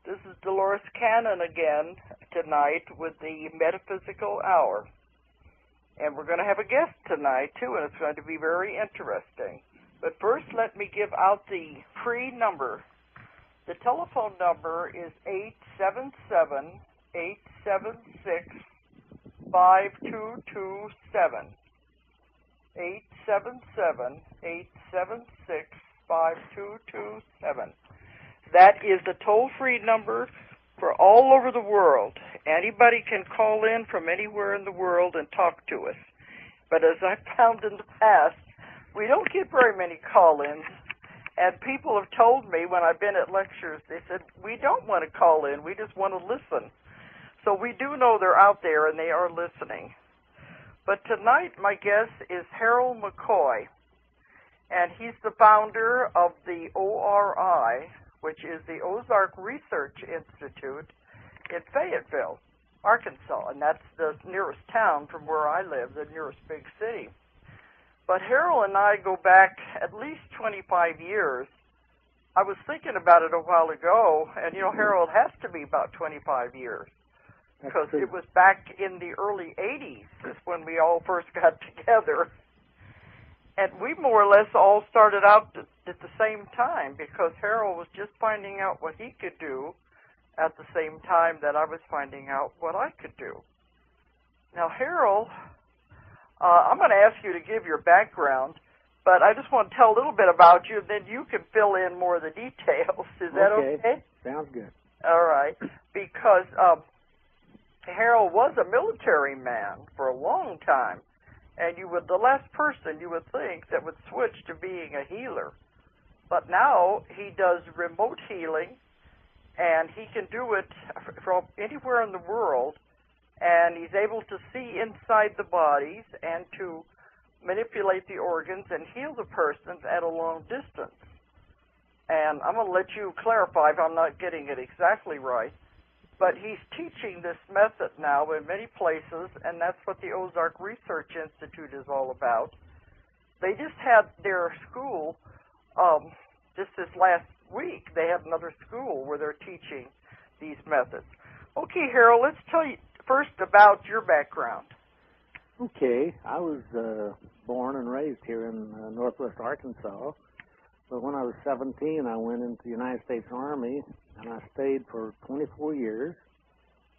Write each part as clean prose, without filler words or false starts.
This is Dolores Cannon again tonight with the Metaphysical Hour. And we're going to have a guest tonight, too, and it's going to be very interesting. But first, let me give out the free number. The telephone number is 877-876-5227. 877-876-5227. That is the toll-free number for all over the world. Anybody can call in from anywhere in the world and talk to us. But as I've found in the past, we don't get very many call-ins. And people have told me when I've been at lectures, they said, we don't want to call in, we just want to listen. So we do know they're out there and they are listening. But tonight my guest is Harold McCoy, and he's the founder of the ORI, which is the Ozark Research Institute in Fayetteville, Arkansas, and that's the nearest town from where I live, the nearest big city. But Harold and I go back at least 25 years. I was thinking about it a while ago, and, you know, Harold has to be about 25 years, because it was back in the early 80s is when we all first got together. And we more or less all started out at the same time, because Harold was just finding out what he could do at the same time that I was finding out what I could do. Now, Harold, I'm going to ask you to give your background, but I just want to tell a little bit about you, and then you can fill in more of the details. Is that okay? Sounds good. All right. Because Harold was a military man for a long time, and you would, the last person you would think that would switch to being a healer. But now he does remote healing, and he can do it from anywhere in the world, and he's able to see inside the bodies and to manipulate the organs and heal the persons at a long distance. And I'm going to let you clarify if I'm not getting it exactly right, but he's teaching this method now in many places, and that's what the Ozark Research Institute is all about. They just had their school, just this last week, they had another school where they're teaching these methods. Okay, Harold, let's tell you first about your background. Okay, I was born and raised here in northwest Arkansas, but when I was 17, I went into the United States Army, and I stayed for 24 years,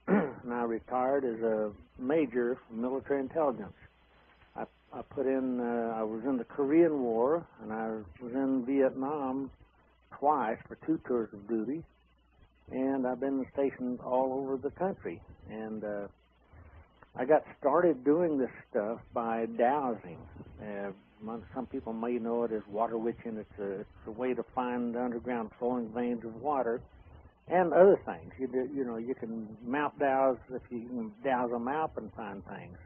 and I retired as a major from military intelligence. I I was in the Korean War, and I was in Vietnam twice for 2 tours of duty, and I've been stationed all over the country. And I got started doing this stuff by dowsing. Some people may know it as water witching. It's a way to find underground flowing veins of water and other things. You can map douse if you can douse a map and find things.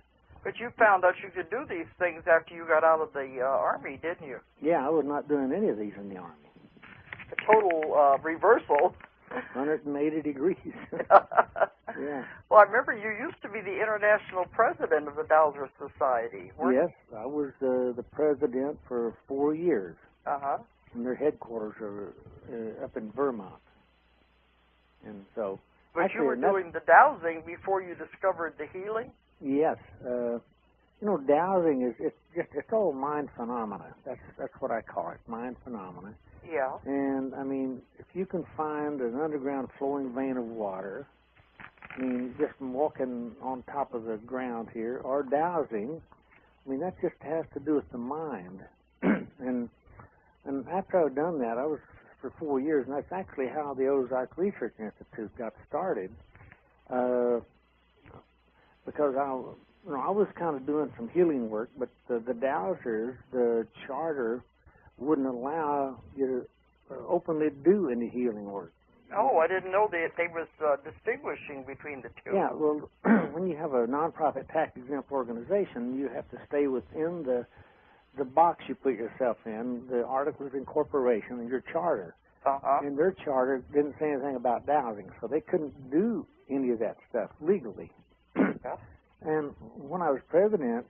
But you found out you could do these things after you got out of the Army, didn't you? Yeah, I was not doing any of these in the Army. A total reversal. 180 degrees. Yeah. Well, I remember you used to be the international president of the Dowser Society. Yes, I was the president for 4 years. Uh-huh. And their headquarters are up in Vermont. And so... But you were doing the dowsing before you discovered the healing? Yes. Dowsing it's all mind phenomena. That's what I call it, mind phenomena. Yeah. And, I mean, if you can find an underground flowing vein of water, I mean, just walking on top of the ground here, or dowsing, I mean, that just has to do with the mind. and after I've done that, I was for 4 years, and that's actually how the Ozark Research Institute got started, because I was kind of doing some healing work, but the dowsers, the charter, wouldn't allow you to openly do any healing work. Oh, I didn't know that they was distinguishing between the two. Yeah, well, when you have a nonprofit tax-exempt organization, you have to stay within the box you put yourself in, the Articles of Incorporation and your charter. Uh-huh. And their charter didn't say anything about dowsing, so they couldn't do any of that stuff legally. Yeah. And when I was president,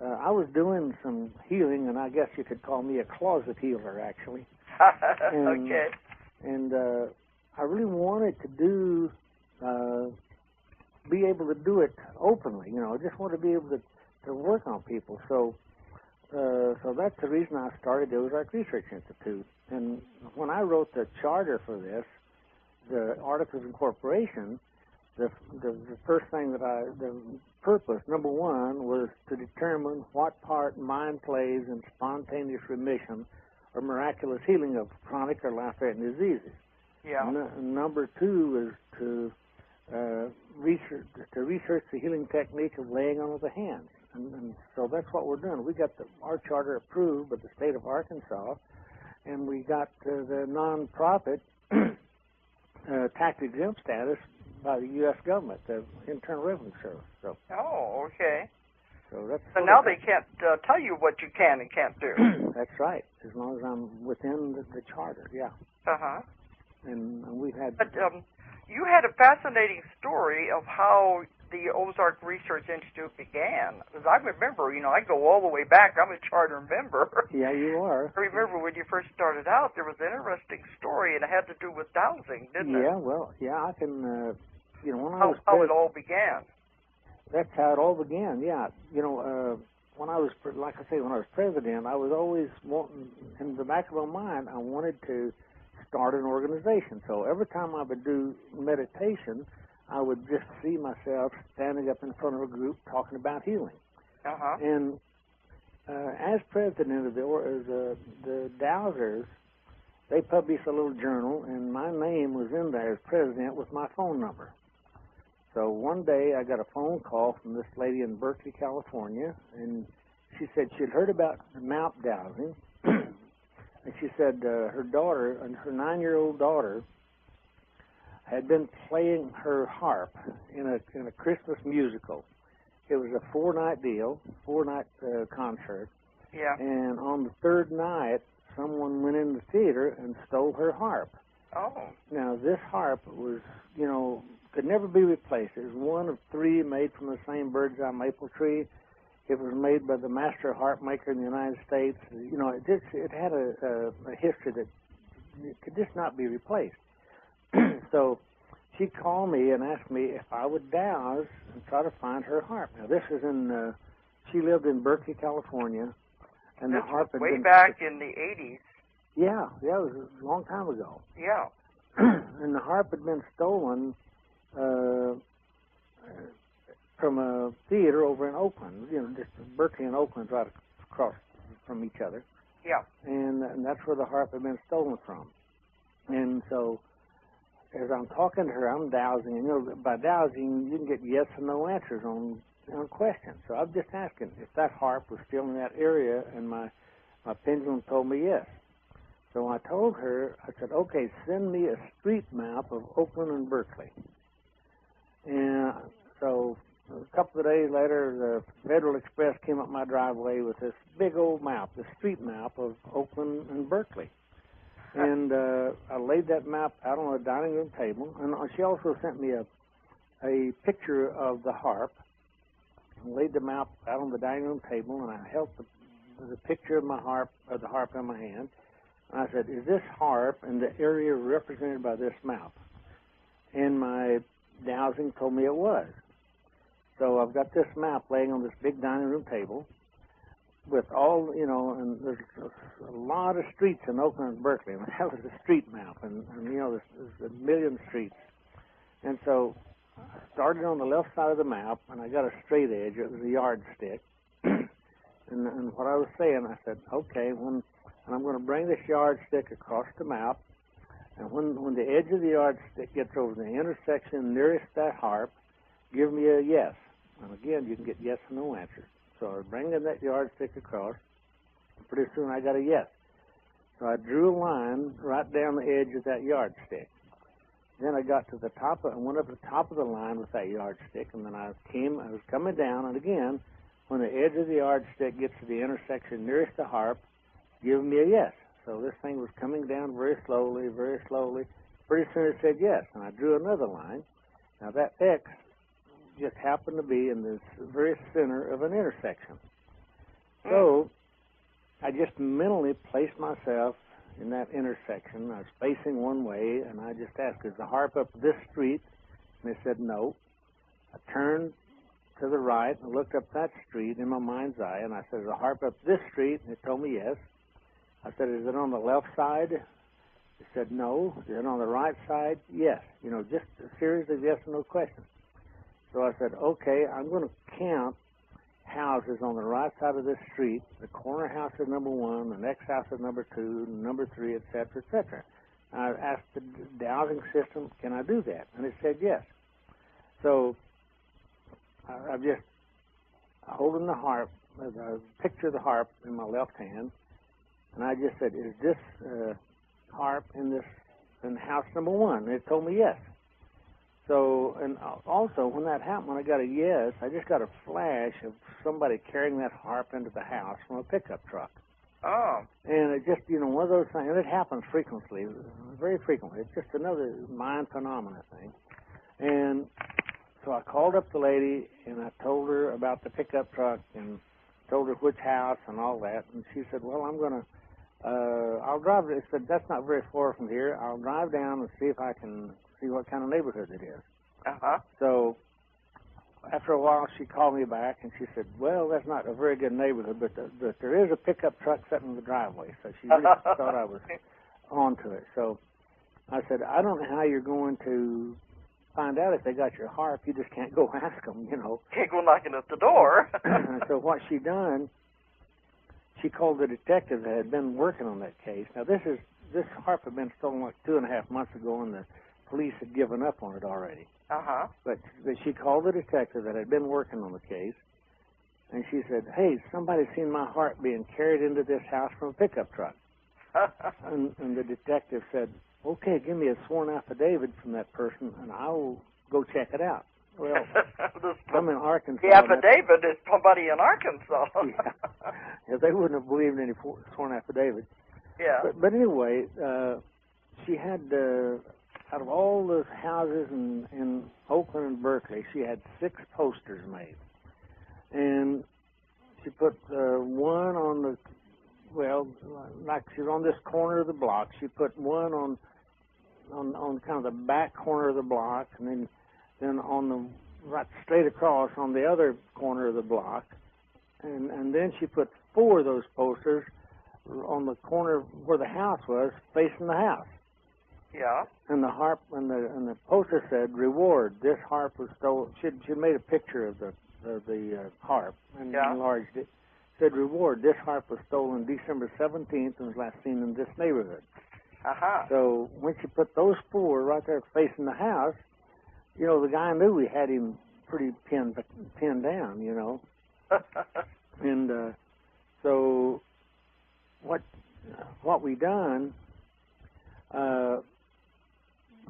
I was doing some healing, and I guess you could call me a closet healer, actually. Okay. And I really wanted to be able to do it openly. You know, I just wanted to be able to work on people. So that's the reason I started the Ozark Research Institute. And when I wrote the charter for this, the Articles of Incorporation, the first thing the purpose, number one, was to determine what part mind plays in spontaneous remission or miraculous healing of chronic or life-threatening diseases. Yeah. Number two is to research the healing technique of laying on with the hands. And so that's what we're doing. We got our charter approved by the state of Arkansas, and we got the nonprofit tax-exempt status by the U.S. government, the Internal Revenue Service. So. Oh, okay. So that's. So now they can't tell you what you can and can't do. That's right. As long as I'm within the charter, yeah. Uh-huh. And we've had. But you had a fascinating story of how the Ozark Research Institute began. Because I remember, I go all the way back. I'm a charter member. Yeah, you are. I remember when you first started out, there was an interesting story, and it had to do with dowsing, didn't it? Yeah, well, yeah, I can, when how it all began. That's how it all began, yeah. When I was, like I say, when I was president, I was always wanting, in the back of my mind, I wanted to start an organization. So every time I would do meditation, I would just see myself standing up in front of a group talking about healing. Uh-huh. And as president of the Dowsers, they published a little journal, and my name was in there as president with my phone number. So one day I got a phone call from this lady in Berkeley, California, and she said she'd heard about mount dowsing, and she said her daughter, her 9-year-old daughter, had been playing her harp in a Christmas musical. It was a 4-night deal, 4-night concert. Yeah. And on the third night, someone went in the theater and stole her harp. Oh. Now, this harp was, could never be replaced. It was one of 3 made from the same bird's eye maple tree. It was made by the master harp maker in the United States. It had a history that could just not be replaced. So she called me and asked me if I would douse and try to find her harp. Now, this is she lived in Berkeley, California, and this the harp was had way been back in the 80s. Yeah, it was a long time ago. Yeah. And the harp had been stolen from a theater over in Oakland, just Berkeley and Oakland right across from each other. Yeah. And that's where the harp had been stolen from. And so as I'm talking to her, I'm dowsing. And, by dowsing, you can get yes and no answers on questions. So I'm just asking if that harp was still in that area, and my pendulum told me yes. So I told her, I said, okay, send me a street map of Oakland and Berkeley. And so a couple of days later, the Federal Express came up my driveway with this big old map, the street map of Oakland and Berkeley. And I laid that map out on a dining room table, and she also sent me a picture of the harp. I laid the map out on the dining room table, and I held the picture of the harp in my hand. And I said, is this harp in the area represented by this map? And my dowsing told me it was. So I've got this map laying on this big dining room table with all, and there's a lot of streets in Oakland and Berkeley, and that was a street map, and there's a million streets. And so I started on the left side of the map, and I got a straight edge. It was a yardstick. and what I was saying, I said, okay, and I'm going to bring this yardstick across the map, and when the edge of the yardstick gets over the intersection nearest that harp, give me a yes. And again, you can get yes and no answers. So I was bringing that yardstick across, and pretty soon I got a yes. So I drew a line right down the edge of that yardstick. Then I got to the top and went up to the top of the line with that yardstick, and then I was coming down, and again, when the edge of the yardstick gets to the intersection nearest the harp, give me a yes. So this thing was coming down very slowly, very slowly. Pretty soon it said yes, and I drew another line. Now that X just happened to be in the very center of an intersection. So I just mentally placed myself in that intersection. I was facing one way, and I just asked, is the harp up this street? And they said no. I turned to the right and looked up that street in my mind's eye, and I said, is the harp up this street? And it told me yes. I said, is it on the left side? It said no. Is it on the right side? Yes. You know, just a series of yes and no questions. So I said, okay, I'm going to count houses on the right side of this street. The corner house is number 1, the next house is number 2, number 3, et cetera, et cetera. I asked the dowsing system, can I do that? And it said yes. So I'm just holding the harp, the picture of the harp in my left hand, and I just said, is this harp in house number 1? And it told me yes. So, and also when that happened, when I got a yes, I just got a flash of somebody carrying that harp into the house from a pickup truck. Oh. And it just, you know, one of those things, and it happens frequently, very frequently. It's just another mind phenomena thing. And so I called up the lady, and I told her about the pickup truck and told her which house and all that. And she said, well, I'm going to, I'll drive. I said, that's not very far from here. I'll drive down and see if I can see what kind of neighborhood it is. Uh-huh. So after a while, she called me back, and she said, well, that's not a very good neighborhood, but there is a pickup truck sitting in the driveway. So she really thought I was onto it. So I said, I don't know how you're going to find out if they got your harp. You just can't go ask them, you know. Can't go knocking at the door. So what she done, she called the detective that had been working on that case. Now, this harp had been stolen like 2.5 months ago, and the police had given up on it already. Uh-huh. But she called the detective that had been working on the case, and she said, hey, somebody's seen my harp being carried into this house from a pickup truck. and the detective said, okay, give me a sworn affidavit from that person, and I will go check it out. Well, I'm in Arkansas. The affidavit is somebody in Arkansas. Yeah, they wouldn't have believed any sworn affidavit. Yeah. But anyway, she had, out of all the houses in Oakland and Berkeley, she had 6 posters made. And she put one on the, well, like she was on this corner of the block. She put one on kind of the back corner of the block, and then on the right straight across on the other corner of the block, and then she put 4 of those posters on the corner where the house was, facing the house. Yeah. And the harp and the poster said, "Reward. This harp was stolen." She made a picture of the harp and enlarged it. Said, "Reward. This harp was stolen December 17th and was last seen in this neighborhood." Uh-huh. So when she put those 4 right there facing the house, you know, the guy knew we had him pretty pinned down, you know. And so what we done,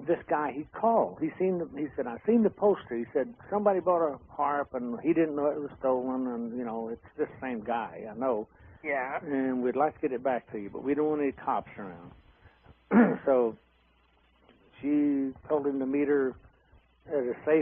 this guy, he called. He said, "I seen the poster." He said, "Somebody bought a harp and he didn't know it was stolen, and, you know, it's this same guy, I know. Yeah. And we'd like to get it back to you, but we don't want any cops around." So she told him to meet her at a safe